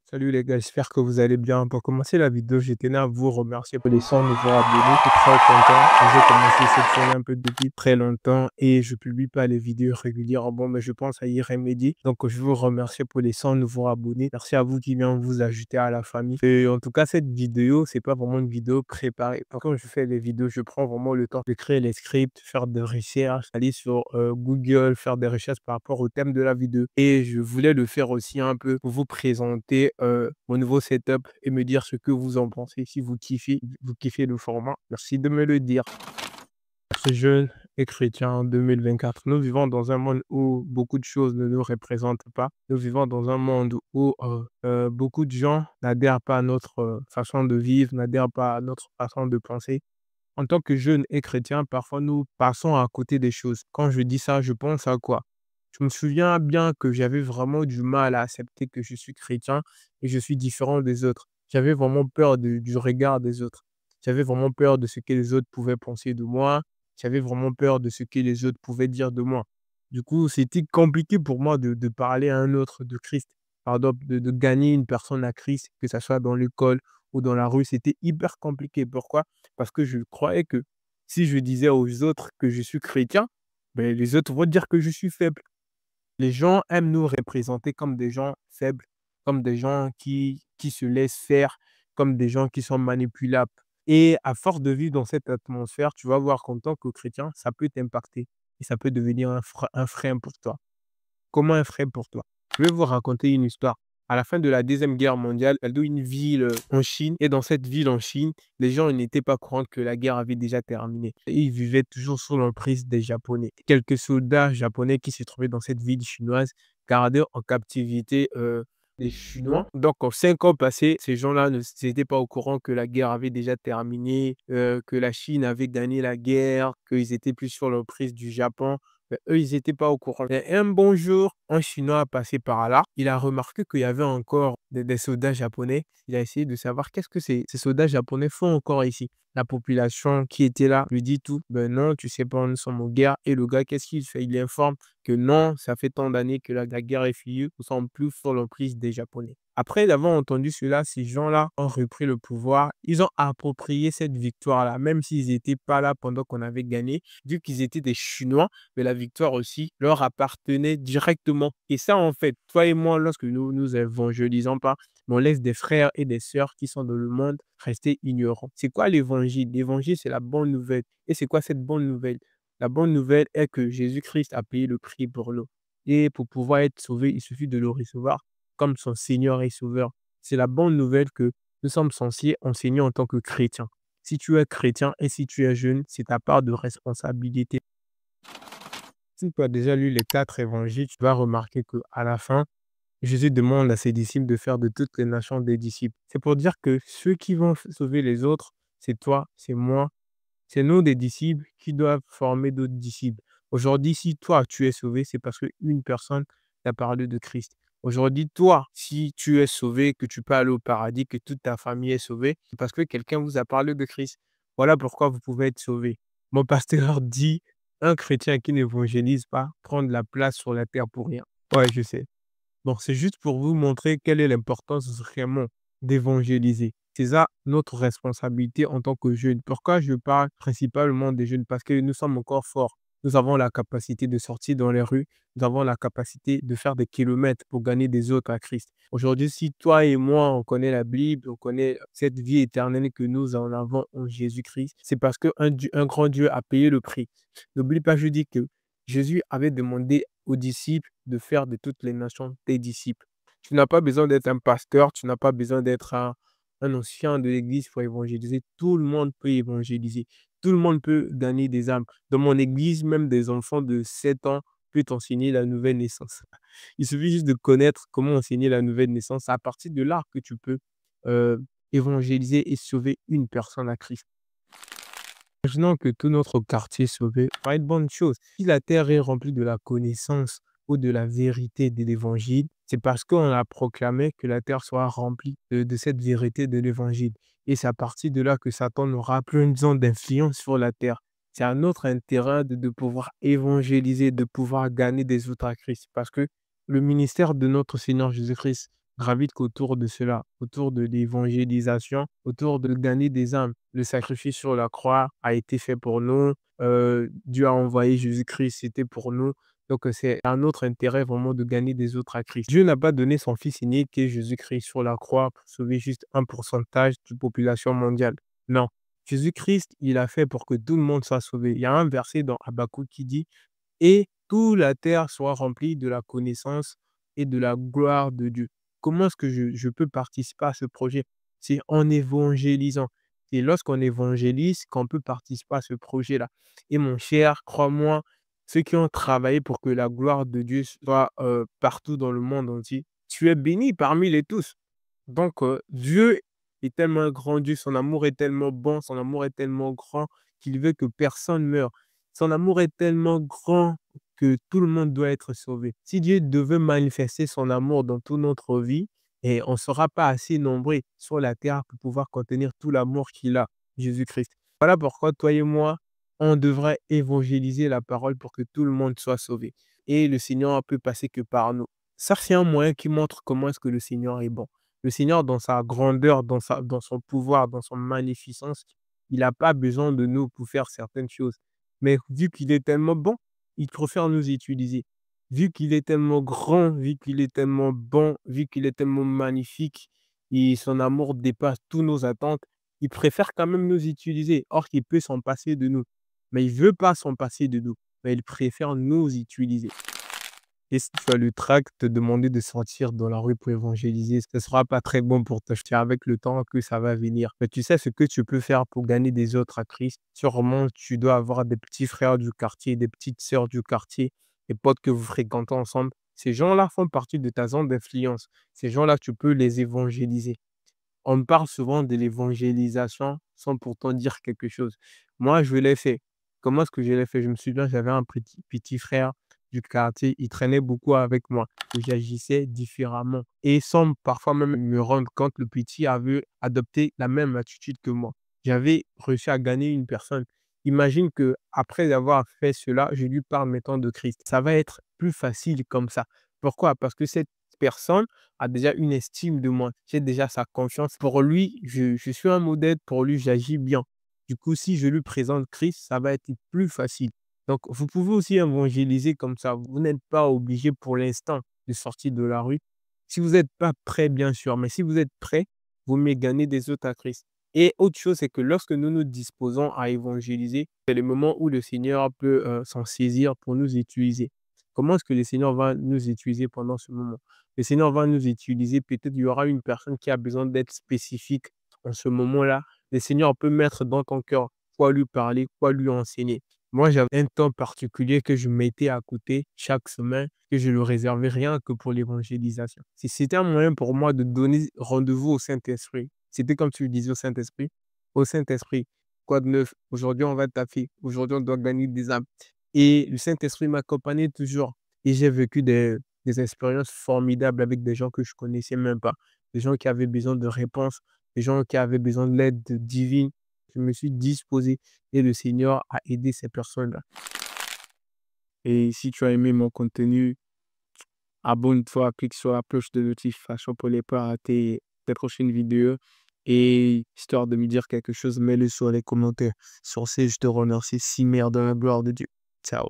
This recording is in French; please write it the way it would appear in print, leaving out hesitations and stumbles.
Salut les gars, j'espère que vous allez bien. Pour commencer la vidéo, je tenais à vous remercier pour les 100 nouveaux abonnés. Je suis très content. J'ai commencé cette chaîne un peu depuis très longtemps et je publie pas les vidéos régulièrement. Bon, mais je pense à y remédier. Donc, je vous remercie pour les 100 nouveaux abonnés. Merci à vous qui vient vous ajouter à la famille. Et en tout cas, cette vidéo, c'est pas vraiment une vidéo préparée. Quand je fais les vidéos, je prends vraiment le temps de créer les scripts, faire des recherches, aller sur Google, faire des recherches par rapport au thème de la vidéo. Et je voulais le faire aussi un peu pour vous présenter mon nouveau setup et me dire ce que vous en pensez, si vous kiffez le format. Merci de me le dire. Être jeune et chrétien en 2024, nous vivons dans un monde où beaucoup de choses ne nous représentent pas. Nous vivons dans un monde où beaucoup de gens n'adhèrent pas à notre façon de vivre, n'adhèrent pas à notre façon de penser. En tant que jeune et chrétien, parfois nous passons à côté des choses. Quand je dis ça, je pense à quoi? Je me souviens bien que j'avais vraiment du mal à accepter que je suis chrétien et je suis différent des autres. J'avais vraiment peur du regard des autres. J'avais vraiment peur de ce que les autres pouvaient penser de moi. J'avais vraiment peur de ce que les autres pouvaient dire de moi. Du coup, c'était compliqué pour moi de parler à un autre de Christ. Pardon, de gagner une personne à Christ, que ce soit dans l'école ou dans la rue. C'était hyper compliqué. Pourquoi? Parce que je croyais que si je disais aux autres que je suis chrétien, ben, les autres vont dire que je suis faible. Les gens aiment nous représenter comme des gens faibles, comme des gens qui se laissent faire, comme des gens qui sont manipulables. Et à force de vivre dans cette atmosphère, tu vas voir qu'en tant que chrétien, ça peut t'impacter et ça peut devenir un frein pour toi. Comment un frein pour toi? Je vais vous raconter une histoire. À la fin de la Deuxième Guerre mondiale, il y a une ville en Chine. Et dans cette ville en Chine, les gens n'étaient pas courants que la guerre avait déjà terminé. Et ils vivaient toujours sous l'emprise des Japonais. Quelques soldats japonais qui se trouvaient dans cette ville chinoise gardaient en captivité les Chinois. Donc, en 5 ans passés, ces gens-là n'étaient pas au courant que la guerre avait déjà terminé, que la Chine avait gagné la guerre, qu'ils étaient plus sur l'emprise du Japon. Mais eux, ils étaient pas au courant. Et un bon jour, un Chinois a passé par là. Il a remarqué qu'il y avait encore des soldats japonais. Il a essayé de savoir qu'est-ce que ces soldats japonais font encore ici. La population qui était là lui dit tout. Ben non, tu sais pas, nous sommes en guerre. Et le gars, qu'est-ce qu'il fait? Il informe que non, ça fait tant d'années que la guerre est finie. Nous sommes plus sous l'emprise des Japonais. Après avoir entendu cela, ces gens-là ont repris le pouvoir. Ils ont approprié cette victoire-là, même s'ils n'étaient pas là pendant qu'on avait gagné, vu qu'ils étaient des Chinois, mais la victoire aussi leur appartenait directement. Et ça, en fait, toi et moi, lorsque nous évangélisons pas, on laisse des frères et des sœurs qui sont dans le monde rester ignorants. C'est quoi l'évangile? L'évangile, c'est la bonne nouvelle. Et c'est quoi cette bonne nouvelle? La bonne nouvelle est que Jésus-Christ a payé le prix pour nous. Et pour pouvoir être sauvé, il suffit de le recevoir comme son Seigneur et Sauveur. C'est la bonne nouvelle que nous sommes censés enseigner en tant que chrétiens. Si tu es chrétien et si tu es jeune, c'est ta part de responsabilité. Si tu as déjà lu les 4 évangiles, tu vas remarquer qu'à la fin, Jésus demande à ses disciples de faire de toutes les nations des disciples. C'est pour dire que ceux qui vont sauver les autres, c'est toi, c'est moi, c'est nous des disciples qui doivent former d'autres disciples. Aujourd'hui, si toi, tu es sauvé, c'est parce qu'une personne t'a parlé de Christ. Aujourd'hui, toi, si tu es sauvé, que tu peux aller au paradis, que toute ta famille est sauvée, c'est parce que quelqu'un vous a parlé de Christ. Voilà pourquoi vous pouvez être sauvé. Mon pasteur dit, un chrétien qui n'évangélise pas prend de la place sur la terre pour rien. Ouais, je sais. Donc, c'est juste pour vous montrer quelle est l'importance vraiment d'évangéliser. C'est ça notre responsabilité en tant que jeunes. Pourquoi je parle principalement des jeunes? Parce que nous sommes encore forts. Nous avons la capacité de sortir dans les rues. Nous avons la capacité de faire des kilomètres pour gagner des autres à Christ. Aujourd'hui, si toi et moi, on connaît la Bible, on connaît cette vie éternelle que nous en avons en Jésus-Christ, c'est parce qu'un grand Dieu a payé le prix. N'oublie pas, je dis que Jésus avait demandé aux disciples de faire de toutes les nations des disciples. Tu n'as pas besoin d'être un pasteur, tu n'as pas besoin d'être un ancien de l'église pour évangéliser. Tout le monde peut évangéliser. Tout le monde peut gagner des âmes. Dans mon église, même des enfants de 7 ans peuvent enseigner la nouvelle naissance. Il suffit juste de connaître comment enseigner la nouvelle naissance. C'est à partir de là que tu peux euh, évangéliser et sauver une personne à Christ. Imaginons que tout notre quartier est sauvé, ça va être bonne chose. Si la terre est remplie de la connaissance ou de la vérité de l'évangile, c'est parce qu'on a proclamé que la terre soit remplie de cette vérité de l'évangile. Et c'est à partir de là que Satan aura plein de zone d'influence sur la terre. C'est à notre intérêt de pouvoir évangéliser, de pouvoir gagner des autres à Christ. Parce que le ministère de notre Seigneur Jésus-Christ gravite qu'autour de cela, autour de l'évangélisation, autour de gagner des âmes. Le sacrifice sur la croix a été fait pour nous. Dieu a envoyé Jésus-Christ, c'était pour nous. Donc, c'est un autre intérêt vraiment de gagner des autres à Christ. Dieu n'a pas donné son Fils unique qui est Jésus-Christ sur la croix pour sauver juste un pourcentage de la population mondiale. Non. Jésus-Christ, il a fait pour que tout le monde soit sauvé. Il y a un verset dans Habakkuk qui dit: «Et toute la terre soit remplie de la connaissance et de la gloire de Dieu». Comment est-ce que je peux participer à ce projet? C'est en évangélisant. C'est lorsqu'on évangélise qu'on peut participer à ce projet-là. Et mon cher, crois-moi, ceux qui ont travaillé pour que la gloire de Dieu soit partout dans le monde entier, tu es béni parmi les tous. Donc, Dieu est tellement grand, Dieu, son amour est tellement bon, son amour est tellement grand qu'il veut que personne meure. Son amour est tellement grand que tout le monde doit être sauvé. Si Dieu devait manifester son amour dans toute notre vie, et on ne sera pas assez nombreux sur la terre pour pouvoir contenir tout l'amour qu'il a, Jésus-Christ. Voilà pourquoi toi et moi, on devrait évangéliser la parole pour que tout le monde soit sauvé. Et le Seigneur ne peut passer que par nous. Ça, c'est un moyen qui montre comment est-ce que le Seigneur est bon. Le Seigneur, dans sa grandeur, dans son pouvoir, dans son magnificence, il n'a pas besoin de nous pour faire certaines choses. Mais vu qu'il est tellement bon, il préfère nous utiliser. Vu qu'il est tellement grand, vu qu'il est tellement bon, vu qu'il est tellement magnifique, et son amour dépasse toutes nos attentes, il préfère quand même nous utiliser. Or, qu'il peut s'en passer de nous. Mais il ne veut pas s'en passer de nous. Mais il préfère nous utiliser. Et si tu as le trac, te demander de sortir dans la rue pour évangéliser, ce ne sera pas très bon pour toi. C'est avec le temps que ça va venir. Mais tu sais ce que tu peux faire pour gagner des autres à Christ? Sûrement, tu dois avoir des petits frères du quartier, des petites sœurs du quartier, des potes que vous fréquentez ensemble. Ces gens-là font partie de ta zone d'influence. Ces gens-là, tu peux les évangéliser. On me parle souvent de l'évangélisation sans pourtant dire quelque chose. Moi, je l'ai fait. Comment est-ce que je l'ai fait? Je me souviens, j'avais un petit frère du quartier, il traînait beaucoup avec moi. J'agissais différemment et sans parfois même me rendre compte, le petit avait adopté la même attitude que moi. J'avais réussi à gagner une personne. Imagine que après avoir fait cela, je lui parle maintenant de Christ. Ça va être plus facile comme ça. Pourquoi? Parce que cette personne a déjà une estime de moi. J'ai déjà sa confiance. Pour lui, je suis un modèle. Pour lui, j'agis bien. Du coup, si je lui présente Christ, ça va être plus facile. Donc, vous pouvez aussi évangéliser comme ça. Vous n'êtes pas obligé pour l'instant de sortir de la rue. Si vous n'êtes pas prêt, bien sûr, mais si vous êtes prêt, vous mieux gagner des autres à Christ. Et autre chose, c'est que lorsque nous nous disposons à évangéliser, c'est le moment où le Seigneur peut s'en saisir pour nous utiliser. Comment est-ce que le Seigneur va nous utiliser pendant ce moment? Le Seigneur va nous utiliser. Peut-être il y aura une personne qui a besoin d'être spécifique en ce moment-là. Le Seigneur peut mettre dans ton cœur quoi lui parler, quoi lui enseigner. Moi, j'avais un temps particulier que je mettais à côté chaque semaine, que je ne le réservais rien que pour l'évangélisation. C'était un moyen pour moi de donner rendez-vous au Saint-Esprit. C'était comme tu le disais au Saint-Esprit, quoi de neuf? Aujourd'hui, on va taffer. Aujourd'hui, on doit gagner des âmes. Et le Saint-Esprit m'accompagnait toujours. Et j'ai vécu des expériences formidables avec des gens que je connaissais même pas. Des gens qui avaient besoin de réponses, des gens qui avaient besoin de l'aide divine. Je me suis disposé et le Seigneur a aidé ces personnes-là. Et si tu as aimé mon contenu, abonne-toi, clique sur la cloche de notification pour ne pas rater les prochaines vidéos. Et histoire de me dire quelque chose, mets-le sur les commentaires. Sur ce, je te remercie si mère dans la gloire de Dieu. Ciao.